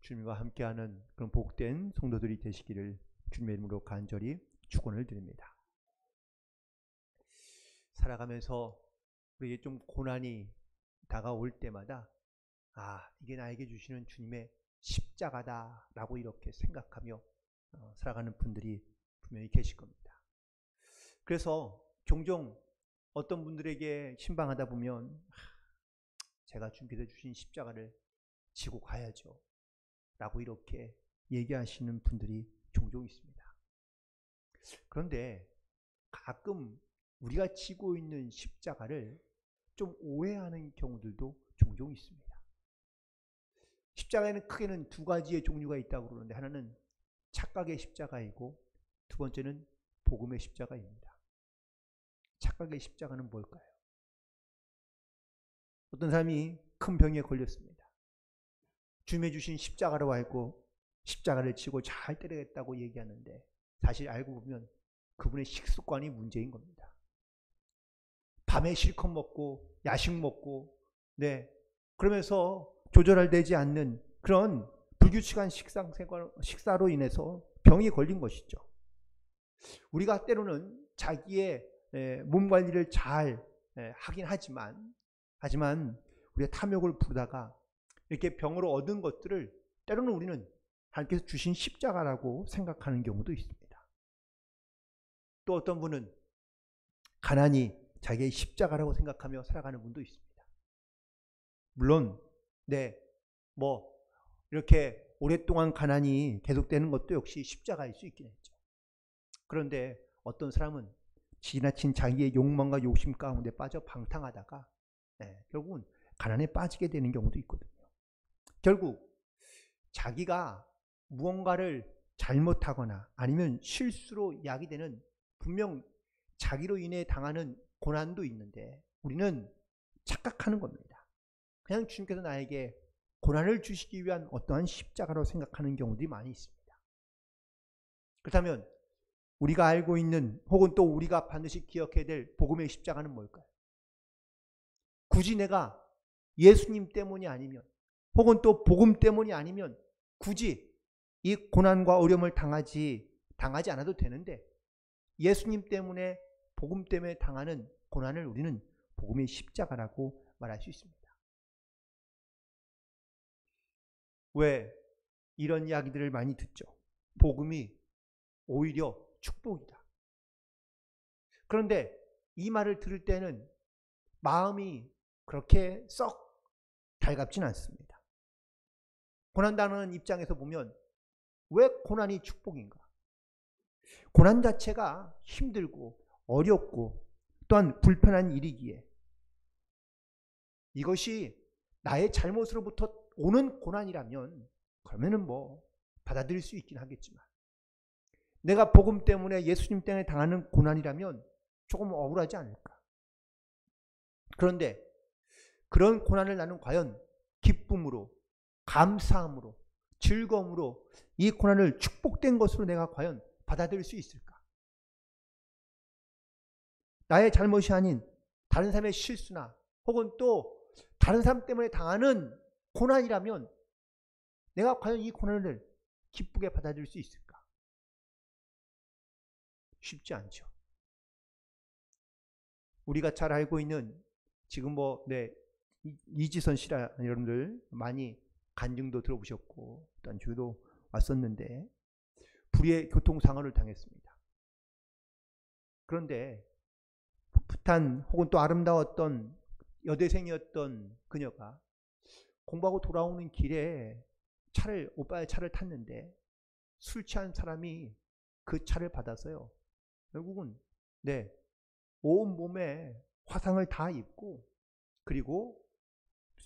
주님과 함께하는 그런 복된 성도들이 되시기를 주님의 이름으로 간절히 축원을 드립니다. 살아가면서 우리에게 좀 고난이 다가올 때마다 이게 나에게 주시는 주님의 십자가다라고 이렇게 생각하며 살아가는 분들이 분명히 계실 겁니다. 그래서 종종 어떤 분들에게 신방하다 보면 제가 주님께서 주신 십자가를 지고 가야죠 라고 이렇게 얘기하시는 분들이 종종 있습니다. 그런데 가끔 우리가 지고 있는 십자가를 좀 오해하는 경우들도 종종 있습니다. 십자가에는 크게는 두 가지의 종류가 있다고 그러는데, 하나는 착각의 십자가이고 두 번째는 복음의 십자가입니다. 착각의 십자가는 뭘까요? 어떤 사람이 큰 병에 걸렸습니다. 주님이 주신 십자가로 알고 십자가를 치고 잘 때려야겠다고 얘기하는데, 사실 알고 보면 그분의 식습관이 문제인 겁니다. 밤에 실컷 먹고 야식 먹고 그러면서 조절되지 않는 그런 불규칙한 식사로 인해서 병이 걸린 것이죠. 우리가 때로는 자기의 몸 관리를 잘 하긴 하지만 우리가 탐욕을 부르다가 이렇게 병으로 얻은 것들을 때로는 우리는 하나님께서 주신 십자가라고 생각하는 경우도 있습니다. 또 어떤 분은 가난이 자기의 십자가라고 생각하며 살아가는 분도 있습니다. 물론 이렇게 오랫동안 가난이 계속되는 것도 역시 십자가일 수 있긴 했죠. 그런데 어떤 사람은 지나친 자기의 욕망과 욕심 가운데 빠져 방탕하다가 결국은 가난에 빠지게 되는 경우도 있거든요. 결국 자기가 무언가를 잘못하거나 아니면 실수로 야기되는, 분명 자기로 인해 당하는 고난도 있는데 우리는 착각하는 겁니다. 그냥 주님께서 나에게 고난을 주시기 위한 어떠한 십자가로 생각하는 경우들이 많이 있습니다. 그렇다면 우리가 알고 있는, 혹은 또 우리가 반드시 기억해야 될 복음의 십자가는 뭘까요? 굳이 내가 예수님 때문이 아니면, 혹은 또 복음 때문이 아니면 굳이 이 고난과 어려움을 당하지 않아도 되는데, 예수님 때문에, 복음 때문에 당하는 고난을 우리는 복음의 십자가라고 말할 수 있습니다. 왜 이런 이야기들을 많이 듣죠? 복음이 오히려 축복이다. 그런데 이 말을 들을 때는 마음이 그렇게 썩 달갑진 않습니다. 고난당하는 입장에서 보면 왜 고난이 축복인가? 고난 자체가 힘들고 어렵고 또한 불편한 일이기에 이것이 나의 잘못으로부터 오는 고난이라면 그러면은 받아들일 수 있긴 하겠지만, 내가 복음 때문에, 예수님 때문에 당하는 고난이라면 조금 억울하지 않을까? 그런데 그런 고난을 나는 과연 기쁨으로, 감사함으로, 즐거움으로 이 고난을 축복된 것으로 내가 과연 받아들일 수 있을까? 나의 잘못이 아닌 다른 사람의 실수나 혹은 또 다른 사람 때문에 당하는 고난이라면 내가 과연 이 고난을 기쁘게 받아들일 수 있을까? 쉽지 않죠. 우리가 잘 알고 있는, 지금 이지선 씨라 여러분들 많이 간증도 들어보셨고 또한 주도 왔었는데 불의의 교통사고를 당했습니다. 그런데 풋풋한 혹은 또 아름다웠던 여대생이었던 그녀가 공부하고 돌아오는 길에 오빠의 차를 탔는데 술 취한 사람이 그 차를 받아서요, 결국은 온 몸에 화상을 다 입고 그리고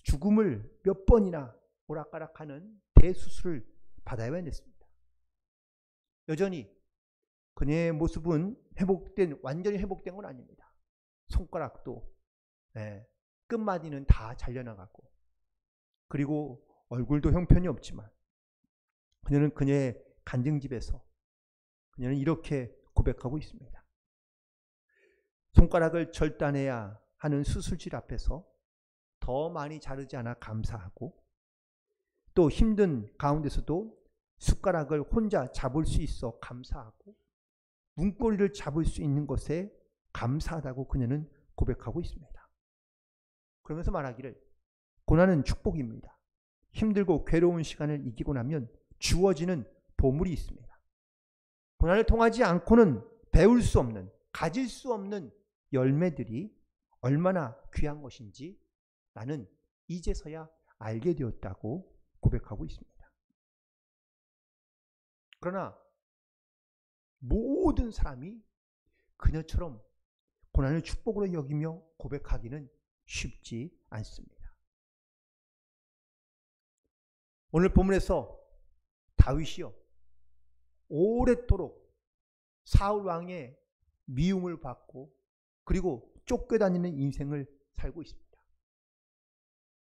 죽음을 몇 번이나 오락가락하는 대수술을 받아야 됐습니다. 여전히 그녀의 모습은 완전히 회복된 건 아닙니다. 손가락도 끝마디는 다 잘려나가고, 그리고 얼굴도 형편이 없지만 그녀는 그녀의 간증집에서 그녀는 이렇게 고백하고 있습니다. 손가락을 절단해야 하는 수술실 앞에서 더 많이 자르지 않아 감사하고, 또 힘든 가운데서도 숟가락을 혼자 잡을 수 있어 감사하고 문고리를 잡을 수 있는 것에 감사하다고 그녀는 고백하고 있습니다. 그러면서 말하기를 고난은 축복입니다. 힘들고 괴로운 시간을 이기고 나면 주어지는 보물이 있습니다. 고난을 통하지 않고는 배울 수 없는, 가질 수 없는 열매들이 얼마나 귀한 것인지 나는 이제서야 알게 되었다고 고백하고 있습니다. 그러나 모든 사람이 그녀처럼 고난을 축복으로 여기며 고백하기는 쉽지 않습니다. 오늘 본문에서 다윗이요 오랫도록 사울 왕의 미움을 받고 그리고 쫓겨다니는 인생을 살고 있습니다.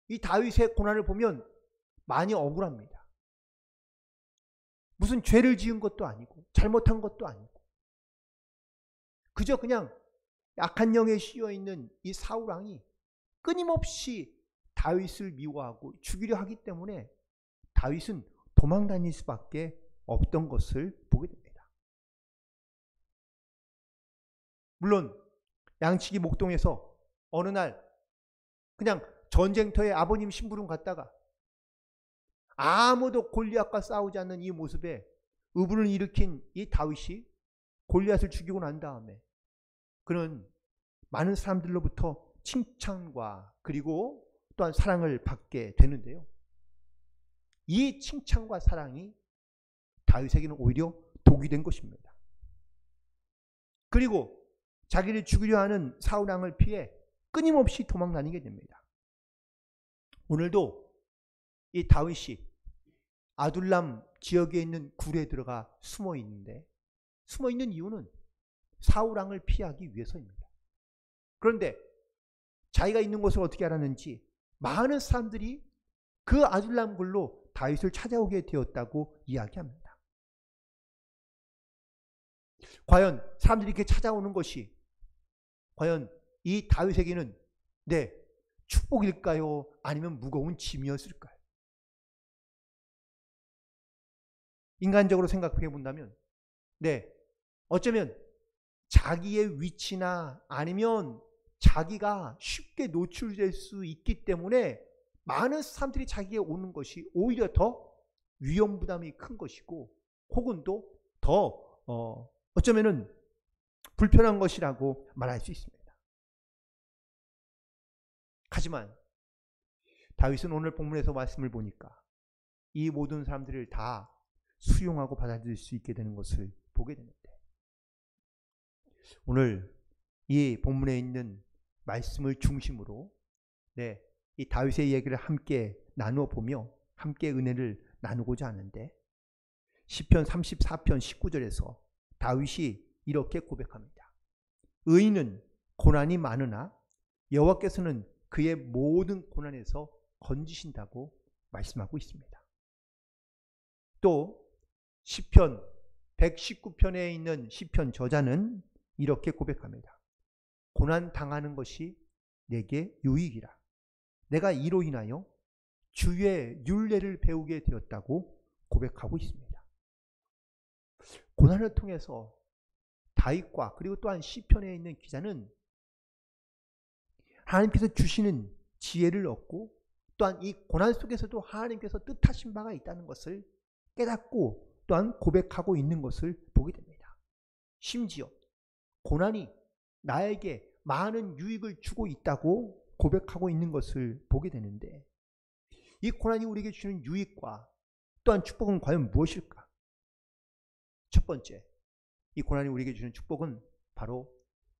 이 다윗의 고난을 보면 많이 억울합니다. 무슨 죄를 지은 것도 아니고 잘못한 것도 아니고 그저 그냥 악한 영에 씌어있는 이 사울 왕이 끊임없이 다윗을 미워하고 죽이려 하기 때문에 다윗은 도망다닐 수밖에 없던 것을 보게 됩니다. 물론 양치기 목동에서 어느 날 그냥 전쟁터에 아버님 심부름 갔다가 아무도 골리앗과 싸우지 않는 이 모습에 의분을 일으킨 이 다윗이 골리앗을 죽이고 난 다음에 그는 많은 사람들로부터 칭찬과 그리고 또한 사랑을 받게 되는데요. 이 칭찬과 사랑이 다윗에게는 오히려 독이 된 것입니다. 그리고 자기를 죽이려 하는 사울 왕을 피해 끊임없이 도망다니게 됩니다. 오늘도 이 다윗이 아둘람 지역에 있는 굴에 들어가 숨어 있는데 숨어 있는 이유는 사울 왕을 피하기 위해서입니다. 그런데 자기가 있는 곳을 어떻게 알았는지 많은 사람들이 그 아둘람 굴로 다윗을 찾아오게 되었다고 이야기합니다. 과연 사람들이 이렇게 찾아오는 것이 과연 이 다윗에게는 축복일까요? 아니면 무거운 짐이었을까요? 인간적으로 생각해 본다면 어쩌면 자기의 위치나 아니면 자기가 쉽게 노출될 수 있기 때문에 많은 사람들이 자기에게 오는 것이 오히려 더 위험 부담이 큰 것이고 혹은 또 더 어쩌면은 불편한 것이라고 말할 수 있습니다. 하지만 다윗은 오늘 본문에서 말씀을 보니까 이 모든 사람들을 다 수용하고 받아들일 수 있게 되는 것을 보게 되는데 오늘 이 본문에 있는 말씀을 중심으로 이 다윗의 얘기를 함께 나누어 보며 함께 은혜를 나누고자 하는데 시편 34편 19절에서 다윗이 이렇게 고백합니다. 의인은 고난이 많으나 여호와께서는 그의 모든 고난에서 건지신다고 말씀하고 있습니다. 또 시편 119편에 있는 시편 저자는 이렇게 고백합니다. 고난 당하는 것이 내게 유익이라. 내가 이로 인하여 주의 율례를 배우게 되었다고 고백하고 있습니다. 고난을 통해서 다윗과 그리고 또한 시편에 있는 기자는 하나님께서 주시는 지혜를 얻고 또한 이 고난 속에서도 하나님께서 뜻하신 바가 있다는 것을 깨닫고 또한 고백하고 있는 것을 보게 됩니다. 심지어 고난이 나에게 많은 유익을 주고 있다고 고백하고 있는 것을 보게 되는데 이 고난이 우리에게 주는 유익과 또한 축복은 과연 무엇일까? 첫 번째, 이 고난이 우리에게 주는 축복은 바로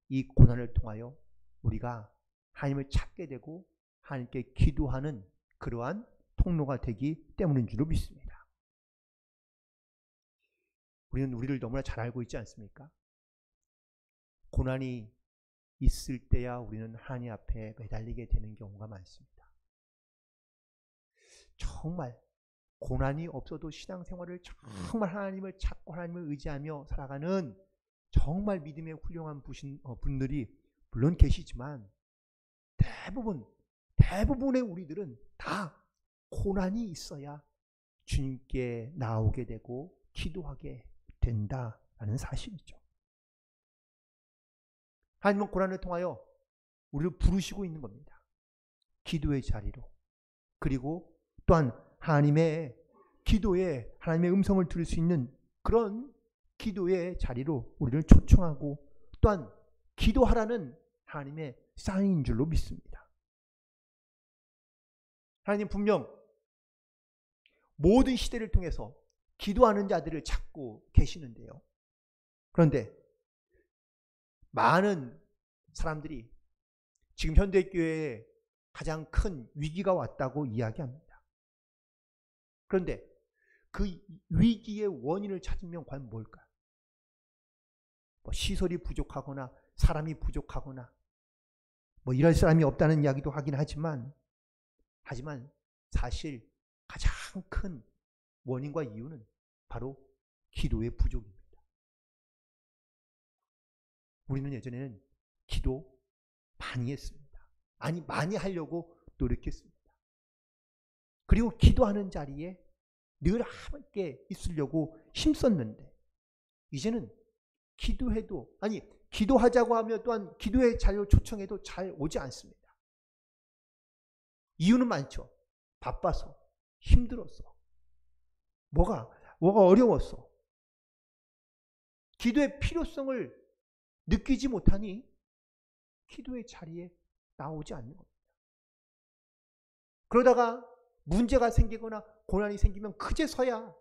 이 고난을 통하여 우리가 하나님을 찾게 되고 하나님께 기도하는 그러한 통로가 되기 때문인 줄로 믿습니다. 우리는 우리를 너무나 잘 알고 있지 않습니까? 고난이 있을 때야 우리는 하나님 앞에 매달리게 되는 경우가 많습니다. 정말 고난이 없어도 신앙생활을 정말 하나님을 찾고 하나님을 의지하며 살아가는 정말 믿음의 훌륭한 분들이 물론 계시지만 대부분의 우리들은 다 고난이 있어야 주님께 나오게 되고 기도하게 된다라는 사실이죠. 하나님은 고난을 통하여 우리를 부르시고 있는 겁니다. 기도의 자리로. 그리고 또한 하나님의 기도에 하나님의 음성을 들을 수 있는 그런 기도의 자리로 우리를 초청하고 또한 기도하라는 하나님의 사인인 줄로 믿습니다. 하나님 분명 모든 시대를 통해서 기도하는 자들을 찾고 계시는데요. 그런데 많은 사람들이 지금 현대교회에 가장 큰 위기가 왔다고 이야기합니다. 그런데 그 위기의 원인을 찾으면 과연 뭘까요? 시설이 부족하거나 사람이 부족하거나 일할 사람이 없다는 이야기도 하긴 하지만 사실 가장 큰 원인과 이유는 바로 기도의 부족입니다. 우리는 예전에는 기도 많이 했습니다. 아니, 많이 하려고 노력했습니다. 그리고 기도하는 자리에 늘 함께 있으려고 힘썼는데 이제는 기도해도 기도하자고 하면 또한 기도의 자리로 초청해도 잘 오지 않습니다. 이유는 많죠. 바빠서, 힘들어서, 뭐가 어려웠어. 기도의 필요성을 느끼지 못하니 기도의 자리에 나오지 않는 겁니다. 그러다가 문제가 생기거나 고난이 생기면 그제서야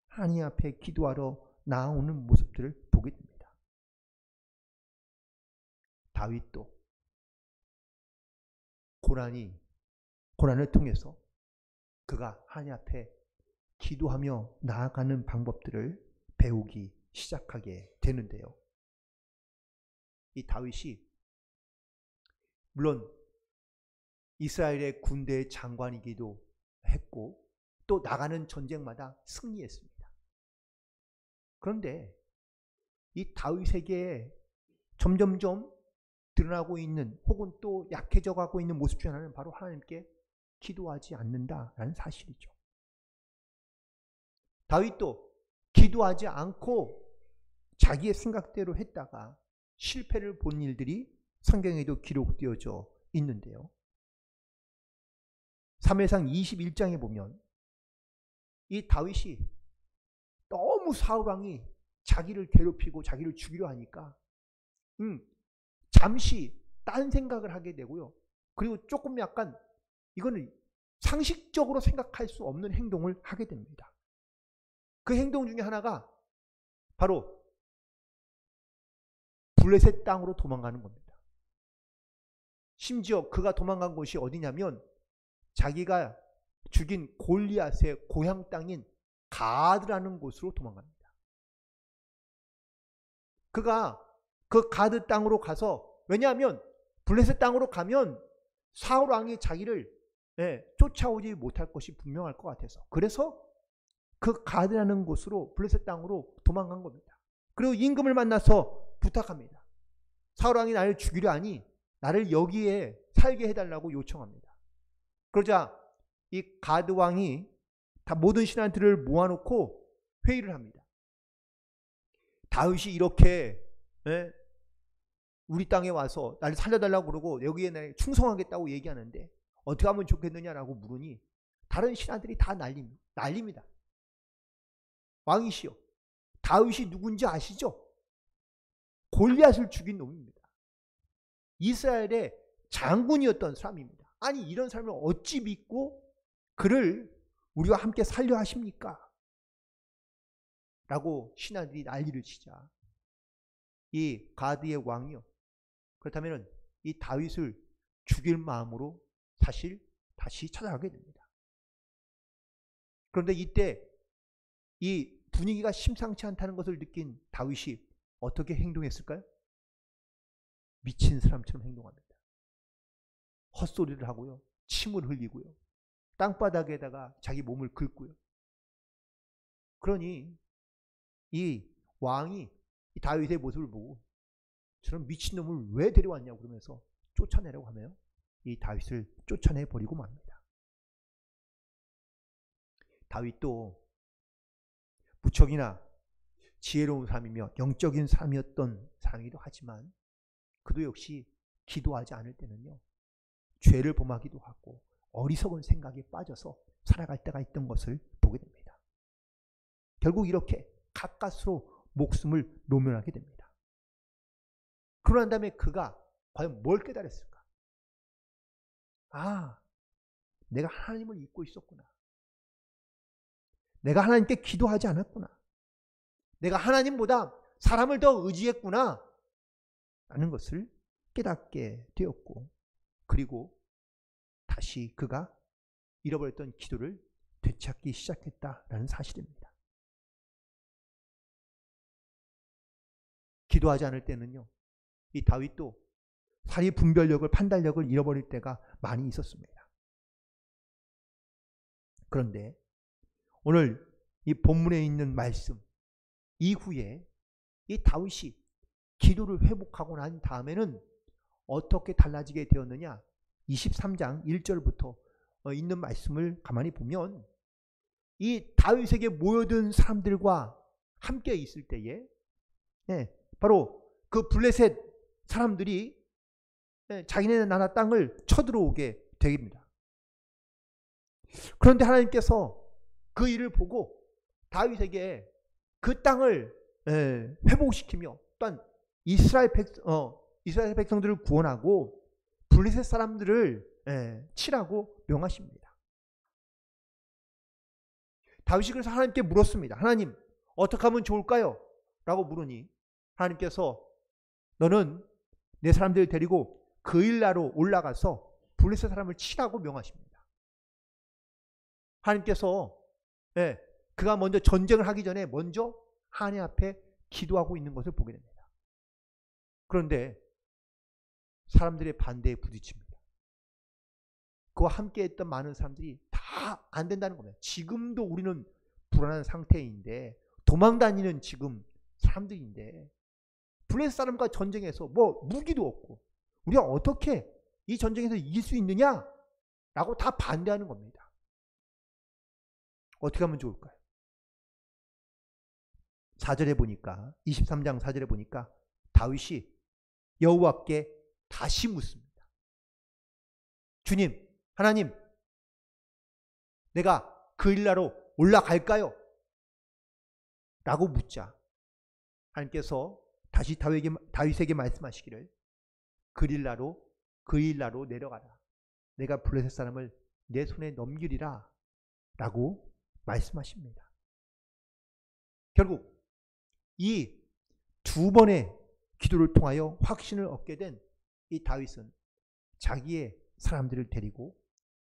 하나님 앞에 기도하러 나오는 모습들을 보게 됩니다. 다윗도 고난을 통해서 그가 하나님 앞에 기도하며 나아가는 방법들을 배우기 시작하게 되는데요. 이 다윗이 물론 이스라엘의 군대의 장관이기도 했고 또 나가는 전쟁마다 승리했습니다. 그런데 이 다윗에게 점점점 드러나고 있는 혹은 또 약해져 가고 있는 모습 중 하나는 바로 하나님께 기도하지 않는다라는 사실이죠. 다윗도 기도하지 않고 자기의 생각대로 했다가 실패를 본 일들이 성경에도 기록되어져 있는데요. 사무엘상 21장에 보면 이 다윗이 너무 사울 왕이 자기를 괴롭히고 자기를 죽이려 하니까 잠시 딴 생각을 하게 되고요. 그리고 조금 약간 이거는 상식적으로 생각할 수 없는 행동을 하게 됩니다. 그 행동 중에 하나가 바로 블레셋 땅으로 도망가는 겁니다. 심지어 그가 도망간 곳이 어디냐면 자기가 죽인 골리앗의 고향 땅인 가드라는 곳으로 도망갑니다. 그가 그 가드 땅으로 가서 왜냐하면 블레셋 땅으로 가면 사울 왕이 자기를 쫓아오지 못할 것이 분명할 것 같아서 그래서 그 가드라는 곳으로 블레셋 땅으로 도망간 겁니다. 그리고 임금을 만나서 부탁합니다. 사울 왕이 나를 죽이려 하니 나를 여기에 살게 해달라고 요청합니다. 그러자 이 가드 왕이 다 모든 신하들을 모아놓고 회의를 합니다. 다윗이 이렇게 우리 땅에 와서 나를 살려달라고 그러고 여기에 날 충성하겠다고 얘기하는데 어떻게 하면 좋겠느냐라고 물으니 다른 신하들이 다 난립니다. 왕이시여, 다윗이 누군지 아시죠? 골리앗을 죽인 놈입니다. 이스라엘의 장군이었던 사람입니다. 아니 이런 사람을 어찌 믿고 그를 우리와 함께 살려 하십니까? 라고 신하들이 난리를 치자 이 가드의 왕이요, 그렇다면 이 다윗을 죽일 마음으로 사실 다시 찾아가게 됩니다. 그런데 이때 이 분위기가 심상치 않다는 것을 느낀 다윗이 어떻게 행동했을까요? 미친 사람처럼 행동합니다. 헛소리를 하고요, 침을 흘리고요, 땅바닥에다가 자기 몸을 긁고요. 그러니 이 왕이 이 다윗의 모습을 보고 저런 미친놈을 왜 데려왔냐고 그러면서 쫓아내라고 하며 이 다윗을 쫓아내버리고 맙니다. 다윗도 무척이나 지혜로운 사람이며 영적인 사람이었던 사람이기도 하지만 그도 역시 기도하지 않을 때는요, 죄를 범하기도 하고 어리석은 생각에 빠져서 살아갈 때가 있던 것을 보게 됩니다. 결국 이렇게 가까스로 목숨을 노멸하게 됩니다. 그러고 난 다음에 그가 과연 뭘 깨달았을까? 아, 내가 하나님을 잊고 있었구나. 내가 하나님께 기도하지 않았구나. 내가 하나님보다 사람을 더 의지했구나 라는 것을 깨닫게 되었고, 그리고 다시 그가 잃어버렸던 기도를 되찾기 시작했다라는 사실입니다. 기도하지 않을 때는요, 이 다윗도 사리 분별력을, 판단력을 잃어버릴 때가 많이 있었습니다. 그런데 오늘 이 본문에 있는 말씀 이후에 이 다윗이 기도를 회복하고 난 다음에는 어떻게 달라지게 되었느냐? 23장 1절부터 있는 말씀을 가만히 보면 이 다윗에게 모여든 사람들과 함께 있을 때에 바로 그 블레셋 사람들이 자기네 나라 땅을 쳐들어오게 됩니다. 그런데 하나님께서 그 일을 보고 다윗에게 그 땅을 회복시키며 또한 이스라엘 백성들을 구원하고 블레셋 사람들을 치라고 명하십니다. 다윗이 그래서 하나님께 물었습니다. 하나님, 어떻게 하면 좋을까요? 라고 물으니 하나님께서 너는 내 사람들을 데리고 그일라로 올라가서 블레셋 사람을 치라고 명하십니다. 하나님께서 그가 먼저 전쟁을 하기 전에 먼저 하나님 앞에 기도하고 있는 것을 보게 됩니다. 그런데 사람들의 반대에 부딪힙니다. 그와 함께 했던 많은 사람들이 다 안 된다는 겁니다. 지금도 우리는 불안한 상태인데, 도망다니는 지금 사람들인데, 블레셋 사람과 전쟁에서 뭐 무기도 없고 우리가 어떻게 이 전쟁에서 이길 수 있느냐? 라고 다 반대하는 겁니다. 어떻게 하면 좋을까요? 4절에 보니까, 23장 4절에 보니까 다윗이 여호와께 다시 묻습니다. 주님, 하나님, 내가 그일라로 올라갈까요? 라고 묻자 하나님께서 다시 다윗에게 말씀하시기를 그일라로 내려가라. 내가 블레셋 사람을 내 손에 넘기리라 라고 말씀하십니다. 결국 이 두 번의 기도를 통하여 확신을 얻게 된 이 다윗은 자기의 사람들을 데리고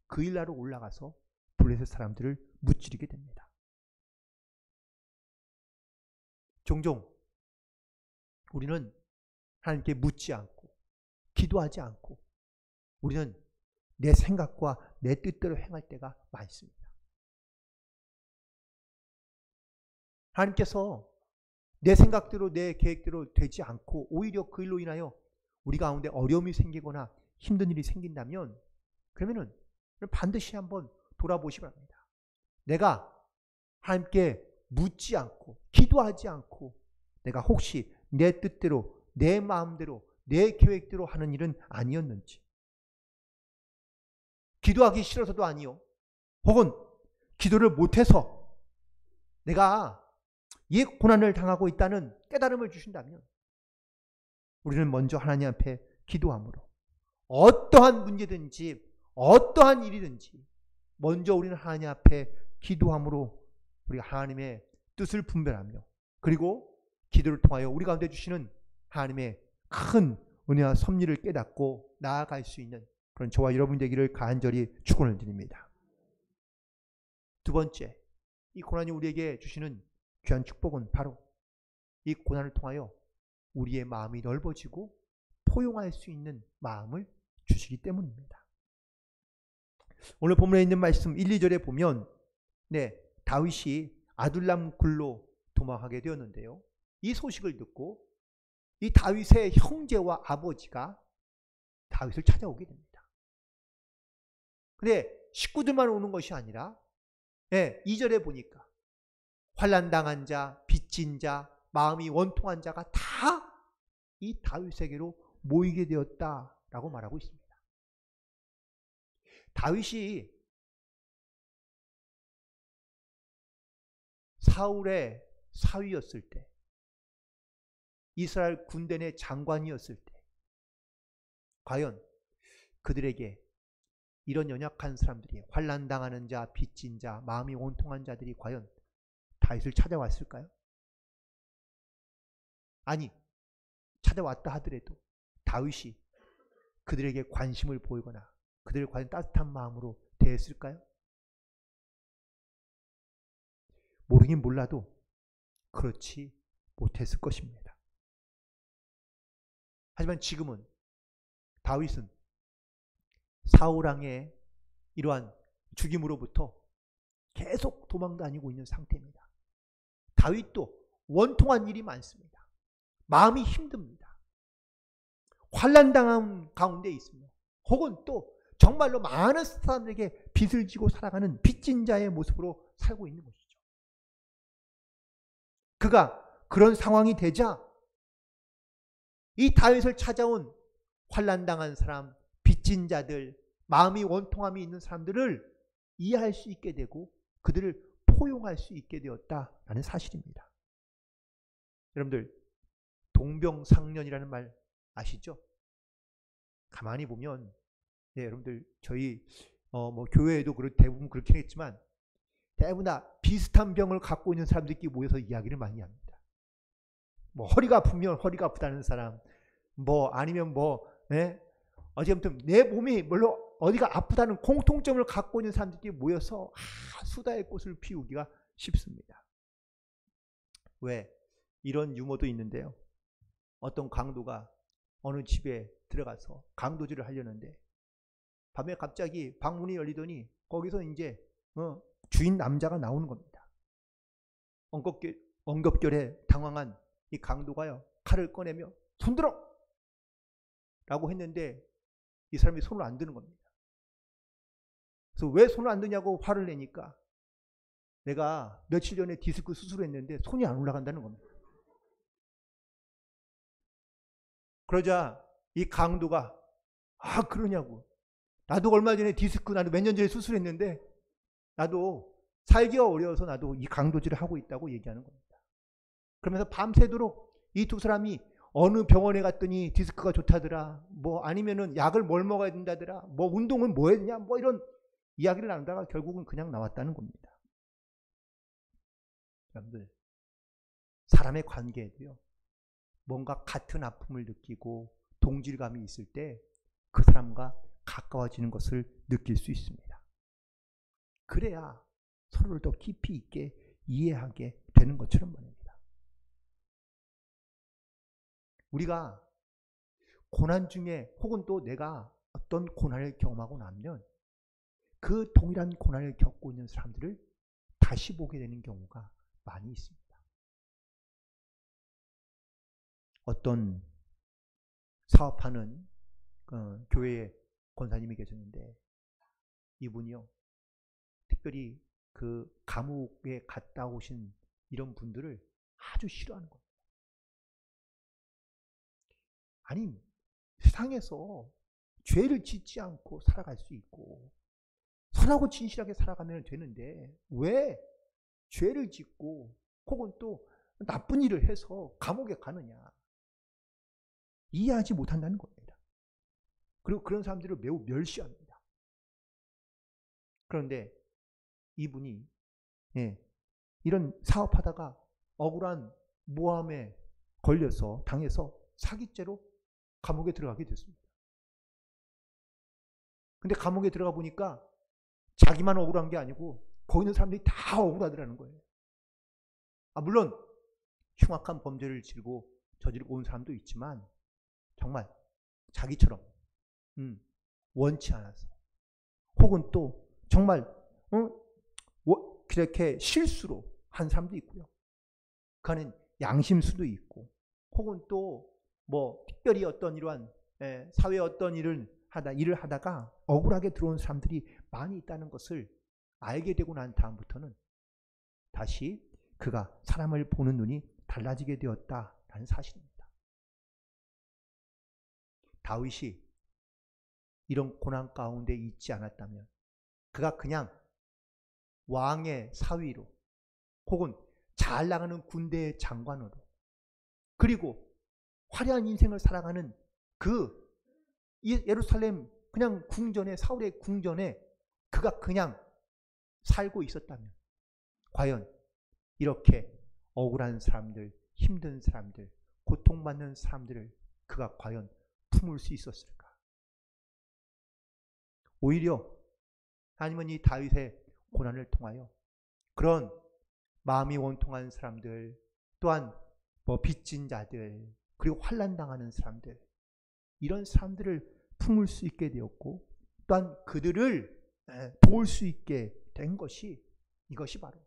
그일라로 올라가서 블레셋 사람들을 무찌르게 됩니다. 종종 우리는 하나님께 묻지 않고 기도하지 않고 우리는 내 생각과 내 뜻대로 행할 때가 많습니다. 하나님께서 내 생각대로 내 계획대로 되지 않고 오히려 그 일로 인하여 우리 가운데 어려움이 생기거나 힘든 일이 생긴다면 그러면은 반드시 한번 돌아보시기 바랍니다. 내가 하나님께 묻지 않고 기도하지 않고 내가 혹시 내 뜻대로 내 마음대로 내 계획대로 하는 일은 아니었는지, 기도하기 싫어서도 아니요, 혹은 기도를 못해서 내가 이 고난을 당하고 있다는 깨달음을 주신다면 우리는 먼저 하나님 앞에 기도함으로 어떠한 문제든지 어떠한 일이든지 먼저 우리는 하나님 앞에 기도함으로 우리가 하나님의 뜻을 분별하며 그리고 기도를 통하여 우리 가운데 주시는 하나님의 큰 은혜와 섭리를 깨닫고 나아갈 수 있는 그런 저와 여러분 되기를 간절히 축원을 드립니다. 두 번째, 이 고난이 우리에게 주시는 귀한 축복은 바로 이 고난을 통하여 우리의 마음이 넓어지고 포용할 수 있는 마음을 주시기 때문입니다. 오늘 본문에 있는 말씀 1, 2절에 보면 다윗이 아둘람 굴로 도망하게 되었는데요. 이 소식을 듣고 이 다윗의 형제와 아버지가 다윗을 찾아오게 됩니다. 근데 식구들만 오는 것이 아니라 예, 2절에 보니까 환난당한 자, 빚진 자, 마음이 원통한 자가 다 이 다윗에게로 모이게 되었다라고 말하고 있습니다. 다윗이 사울의 사위였을 때, 이스라엘 군대 내 장관이었을 때, 과연 그들에게 이런 연약한 사람들이, 환난당하는 자, 빚진 자, 마음이 원통한 자들이 과연 다윗을 찾아왔을까요? 아니, 찾아왔다 하더라도 다윗이 그들에게 관심을 보이거나 그들을 과연 따뜻한 마음으로 대했을까요? 모르긴 몰라도 그렇지 못했을 것입니다. 하지만 지금은 다윗은 사울왕의 이러한 죽임으로부터 계속 도망다니고 있는 상태입니다. 다윗도 원통한 일이 많습니다. 마음이 힘듭니다. 환난당한 가운데 있습니다. 혹은 또 정말로 많은 사람들에게 빚을 지고 살아가는 빚진 자의 모습으로 살고 있는 것이죠. 그가 그런 상황이 되자 이 다윗을 찾아온 환난당한 사람, 빚진 자들, 마음이 원통함이 있는 사람들을 이해할 수 있게 되고 그들을 포용할 수 있게 되었다라는 사실입니다. 여러분들, 동병상련이라는 말 아시죠? 가만히 보면, 네, 여러분들 저희 교회에도 대부분 그렇긴 했지만 대부분 다 비슷한 병을 갖고 있는 사람들끼리 모여서 이야기를 많이 합니다. 허리가 아프면 허리가 아프다는 사람, 아니면 어쨌든 내 몸이 물론 어디가 아프다는 공통점을 갖고 있는 사람들끼리 모여서 수다의 꽃을 피우기가 쉽습니다. 왜? 이런 유머도 있는데요. 어떤 강도가 어느 집에 들어가서 강도질을 하려는데 밤에 갑자기 방문이 열리더니 거기서 이제 주인 남자가 나오는 겁니다. 엉겁결에 당황한 이 강도가요, 칼을 꺼내며 손들어! 라고 했는데 이 사람이 손을 안 드는 겁니다. 그래서 왜 손을 안 드냐고 화를 내니까 내가 며칠 전에 디스크 수술했는데 손이 안 올라간다는 겁니다. 그러자 이 강도가 그러냐고. 나도 얼마 전에 나도 몇 년 전에 수술했는데 나도 살기가 어려워서 나도 이 강도질을 하고 있다고 얘기하는 겁니다. 그러면서 밤새도록 이 두 사람이 어느 병원에 갔더니 디스크가 좋다더라, 아니면은 약을 뭘 먹어야 된다더라, 운동은 뭐 해야 되냐, 이런 이야기를 나누다가 결국은 그냥 나왔다는 겁니다. 여러분들, 사람의 관계에도요, 뭔가 같은 아픔을 느끼고 동질감이 있을 때 그 사람과 가까워지는 것을 느낄 수 있습니다. 그래야 서로를 더 깊이 있게 이해하게 되는 것처럼 말입니다. 우리가 고난 중에 혹은 또 내가 어떤 고난을 경험하고 나면 그 동일한 고난을 겪고 있는 사람들을 다시 보게 되는 경우가 많이 있습니다. 어떤 사업하는 교회에 권사님이 계셨는데 이분이요, 특별히 그 감옥에 갔다 오신 이런 분들을 아주 싫어하는 겁니다. 아니, 세상에서 죄를 짓지 않고 살아갈 수 있고 선하고 진실하게 살아가면 되는데 왜 죄를 짓고 혹은 또 나쁜 일을 해서 감옥에 가느냐, 이해하지 못한다는 겁니다. 그리고 그런 사람들을 매우 멸시합니다. 그런데 이분이 이런 사업하다가 억울한 모함에 당해서 사기죄로 감옥에 들어가게 됐습니다. 근데 감옥에 들어가 보니까 자기만 억울한 게 아니고 거기 있는 사람들이 다 억울하더라는 거예요. 물론 흉악한 범죄를 저지르고 온 사람도 있지만 정말 자기처럼 원치 않아서 혹은 또 정말 그렇게 실수로 한 사람도 있고요. 그는 양심수도 있고 혹은 또 특별히 어떤 이러한 사회 어떤 일을 하다가 억울하게 들어온 사람들이 많이 있다는 것을 알게 되고 난 다음부터는 다시 그가 사람을 보는 눈이 달라지게 되었다라는 사실입니다. 다윗이 이런 고난 가운데 있지 않았다면 그가 그냥 왕의 사위로 혹은 잘 나가는 군대의 장관으로 그리고 화려한 인생을 살아가는 그 예루살렘 그냥 궁전에 사울의 궁전에 그가 그냥 살고 있었다면 과연 이렇게 억울한 사람들, 힘든 사람들, 고통받는 사람들을 그가 과연 품을 수 있었을까? 오히려 하나님은 이 다윗의 고난을 통하여 그런 마음이 원통한 사람들 또한 빚진 자들 그리고 환난당하는 사람들 이런 사람들을 품을 수 있게 되었고 또한 그들을 도울 수 있게 된 것이 이것이 바로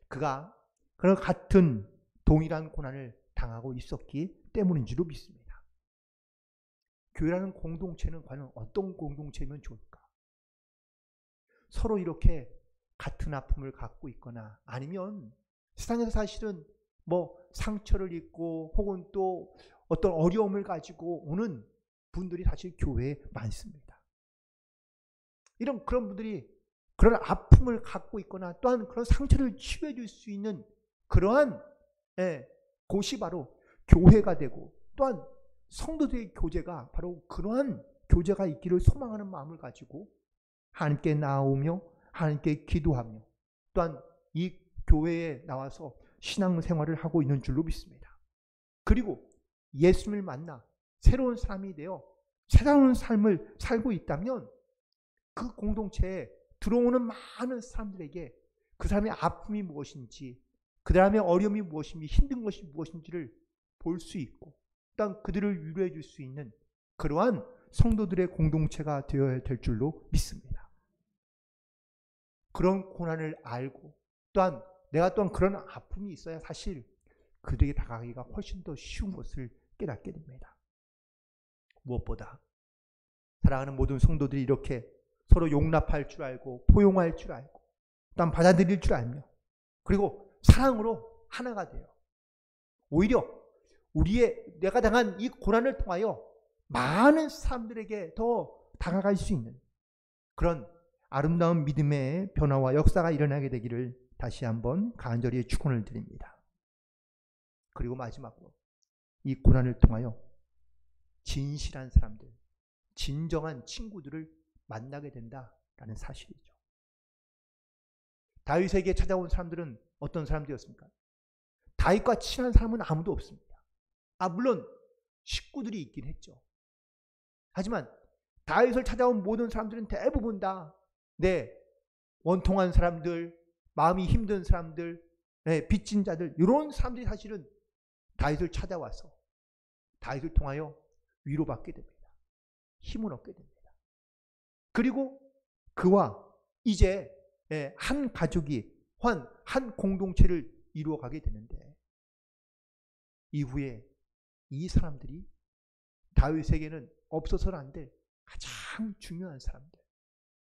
그가 그런 같은 동일한 고난을 당하고 있었기 때문인 줄로 믿습니다. 교회라는 공동체는 과연 어떤 공동체면 좋을까? 서로 이렇게 같은 아픔을 갖고 있거나 아니면 세상에서 사실은 상처를 입고 혹은 또 어떤 어려움을 가지고 오는 분들이 사실 교회에 많습니다. 그런 분들이 그런 아픔을 갖고 있거나 또한 그런 상처를 치유해 줄 수 있는 그러한 곳이 바로 교회가 되고 또한 성도들의 교제가 바로 그러한 교제가 있기를 소망하는 마음을 가지고 하나님께 나오며 하나님께 기도하며 또한 이 교회에 나와서 신앙생활을 하고 있는 줄로 믿습니다. 그리고 예수님을 만나 새로운 사람이 되어 새로운 삶을 살고 있다면 그 공동체에 들어오는 많은 사람들에게 그 사람의 아픔이 무엇인지 그 사람의 어려움이 무엇인지 힘든 것이 무엇인지를 볼 수 있고 또한 그들을 위로해 줄 수 있는 그러한 성도들의 공동체가 되어야 될 줄로 믿습니다. 그런 고난을 알고 또한 내가 또한 그런 아픔이 있어야 사실 그들에게 다가가기가 훨씬 더 쉬운 것을 깨닫게 됩니다. 무엇보다 사랑하는 모든 성도들이 이렇게 서로 용납할 줄 알고 포용할 줄 알고 또한 받아들일 줄 알며 그리고 사랑으로 하나가 돼요. 오히려 내가 당한 이 고난을 통하여 많은 사람들에게 더 다가갈 수 있는 그런 아름다운 믿음의 변화와 역사가 일어나게 되기를 다시 한번 간절히 축원을 드립니다. 그리고 마지막으로 이 고난을 통하여 진실한 사람들, 진정한 친구들을 만나게 된다라는 사실이죠. 다윗에게 찾아온 사람들은 어떤 사람들이었습니까? 다윗과 친한 사람은 아무도 없습니다. 물론 식구들이 있긴 했죠. 하지만 다윗을 찾아온 모든 사람들은 대부분 다 원통한 사람들, 마음이 힘든 사람들, 빚진 자들 이런 사람들이 사실은 다윗을 찾아와서 다윗을 통하여 위로받게 됩니다. 힘을 얻게 됩니다. 그리고 그와 이제 한 가족이 한 공동체를 이루어가게 되는데 이후에 이 사람들이 다윗에게는 없어서는 안 될 가장 중요한 사람들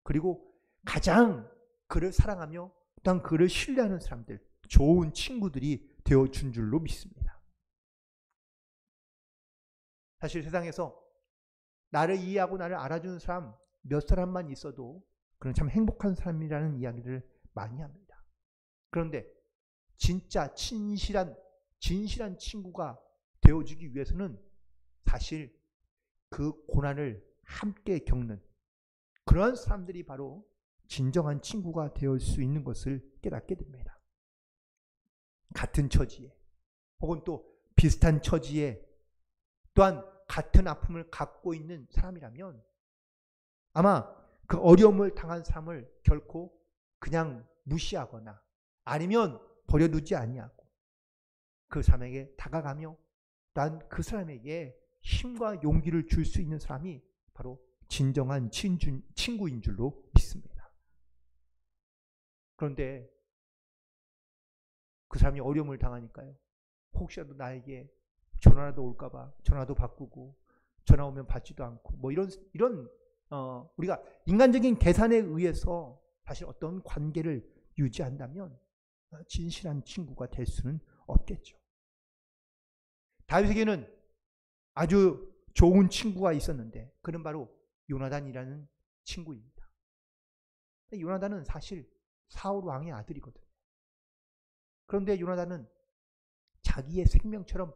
그리고 가장 그를 사랑하며 또한 그를 신뢰하는 사람들 좋은 친구들이 되어준 줄로 믿습니다. 사실 세상에서 나를 이해하고 나를 알아주는 사람 몇 사람만 있어도 그는 참 행복한 사람이라는 이야기를 많이 합니다. 그런데 진짜 진실한 친구가 되어주기 위해서는 사실 그 고난을 함께 겪는 그러한 사람들이 바로 진정한 친구가 되어 수 있는 것을 깨닫게 됩니다. 같은 처지에 혹은 또 비슷한 처지에 또한 같은 아픔을 갖고 있는 사람이라면 아마 그 어려움을 당한 사람을 결코 그냥 무시하거나 아니면 버려두지 아니하고 그 사람에게 다가가며 또한 그 사람에게 힘과 용기를 줄 수 있는 사람이 바로 진정한 친구인 줄로 믿습니다. 그런데 그 사람이 어려움을 당하니까요. 혹시라도 나에게 전화라도 올까봐 전화도 바꾸고 전화 오면 받지도 않고 이런 우리가 인간적인 계산에 의해서 사실 어떤 관계를 유지한다면 진실한 친구가 될 수는 없겠죠. 다윗에게는 아주 좋은 친구가 있었는데 그는 바로 요나단이라는 친구입니다. 요나단은 사실 사울 왕의 아들이거든요. 그런데 요나단은 자기의 생명처럼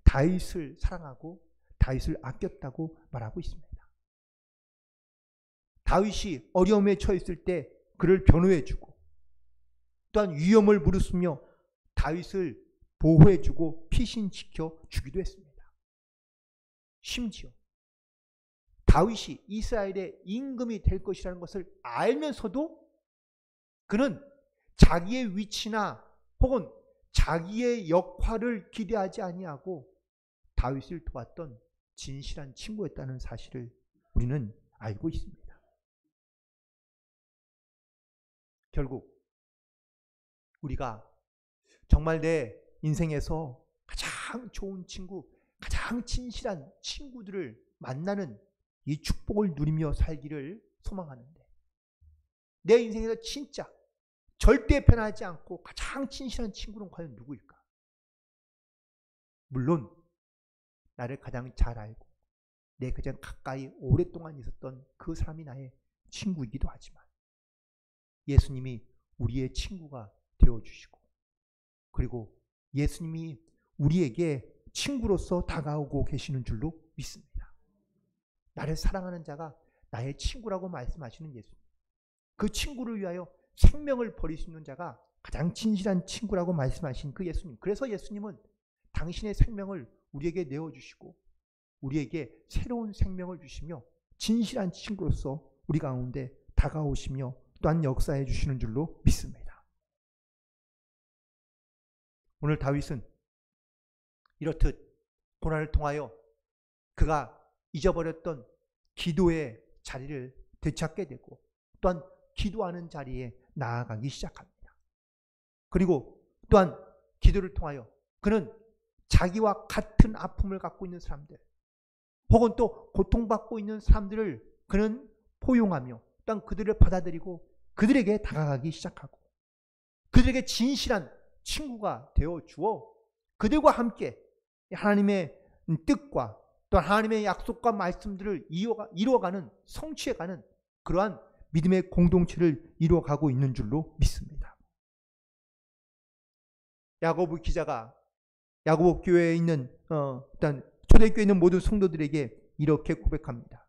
다윗을 사랑하고 다윗을 아꼈다고 말하고 있습니다. 다윗이 어려움에 처했을 때 그를 변호해주고 또한 위험을 무릅쓰며 다윗을 보호해주고 피신시켜 주기도 했습니다. 심지어 다윗이 이스라엘의 임금이 될 것이라는 것을 알면서도 그는 자기의 위치나 혹은 자기의 역할을 기대하지 아니하고 다윗을 도왔던 진실한 친구였다는 사실을 우리는 알고 있습니다. 결국 우리가 정말 내 인생에서 가장 좋은 친구, 가장 진실한 친구들을 만나는 이 축복을 누리며 살기를 소망하는데, 내 인생에서 진짜 절대 변하지 않고 가장 진실한 친구는 과연 누구일까? 물론 나를 가장 잘 알고 내 가장 가까이 오랫동안 있었던 그 사람이 나의 친구이기도 하지만 예수님이 우리의 친구가 되어주시고, 그리고 예수님이 우리에게 친구로서 다가오고 계시는 줄로 믿습니다. 나를 사랑하는 자가 나의 친구라고 말씀하시는 예수님, 그 친구를 위하여 생명을 버릴 수 있는 자가 가장 진실한 친구라고 말씀하신 그 예수님, 그래서 예수님은 당신의 생명을 우리에게 내어주시고 우리에게 새로운 생명을 주시며 진실한 친구로서 우리 가운데 다가오시며 또한 역사해 주시는 줄로 믿습니다. 오늘 다윗은 이렇듯 고난을 통하여 그가 잊어버렸던 기도의 자리를 되찾게 되고 또한 기도하는 자리에 나아가기 시작합니다. 그리고 또한 기도를 통하여 그는 자기와 같은 아픔을 갖고 있는 사람들 혹은 또 고통받고 있는 사람들을 그는 포용하며 또한 그들을 받아들이고 그들에게 다가가기 시작하고 그들에게 진실한 친구가 되어 주어 그들과 함께 하나님의 뜻과 또 하나님의 약속과 말씀들을 이루어가는, 성취해가는 그러한 믿음의 공동체를 이루어가고 있는 줄로 믿습니다. 야고보 기자가 야고보 교회에 있는 일단 초대교회에 있는 모든 성도들에게 이렇게 고백합니다.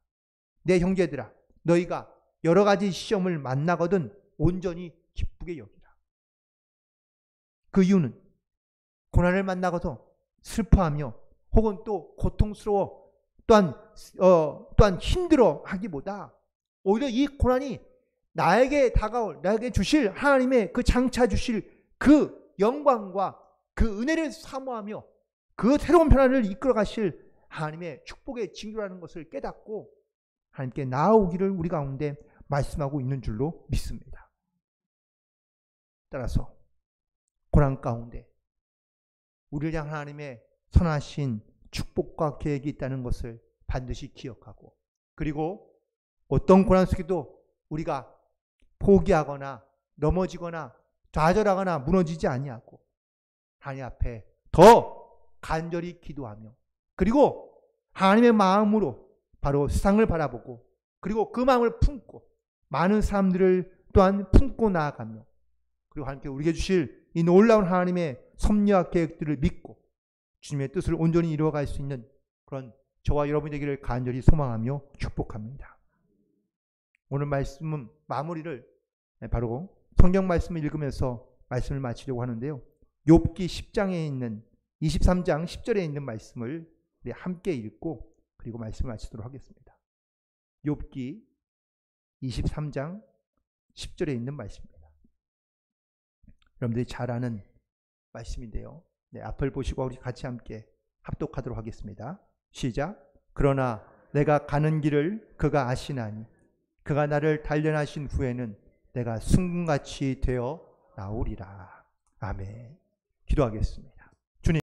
내 형제들아, 너희가 여러 가지 시험을 만나거든 온전히 기쁘게 여기라. 그 이유는 고난을 만나고서 슬퍼하며 혹은 또 고통스러워 또한 힘들어 하기보다 오히려 이 고난이 나에게 다가올, 나에게 주실 하나님의 그 장차 주실 그 영광과 그 은혜를 사모하며 그 새로운 변화를 이끌어 가실 하나님의 축복의 징조라는 것을 깨닫고 하나님께 나아오기를 우리 가운데 말씀하고 있는 줄로 믿습니다. 따라서 고난 가운데 우리를 향한 하나님의 선하신 축복과 계획이 있다는 것을 반드시 기억하고, 그리고 어떤 고난 속에도 우리가 포기하거나 넘어지거나 좌절하거나 무너지지 아니하고 하나님 앞에 더 간절히 기도하며, 그리고 하나님의 마음으로 바로 세상을 바라보고 그리고 그 마음을 품고 많은 사람들을 또한 품고 나아가며, 그리고 하나님께 우리에게 주실 이 놀라운 하나님의 섭리와 계획들을 믿고 주님의 뜻을 온전히 이루어갈 수 있는 그런 저와 여러분이 되기를 간절히 소망하며 축복합니다. 오늘 말씀은 마무리를 바로 성경 말씀을 읽으면서 말씀을 마치려고 하는데요. 욥기 10장에 있는 23장 10절에 있는 말씀을 우리 함께 읽고 그리고 말씀을 마치도록 하겠습니다. 욥기 23장 10절에 있는 말씀입니다. 여러분들이 잘 아는 말씀인데요. 앞을 보시고 우리 같이 함께 합독하도록 하겠습니다. 시작. 그러나 내가 가는 길을 그가 아시나니 그가 나를 단련하신 후에는 내가 순금같이 되어 나오리라. 아멘. 기도하겠습니다.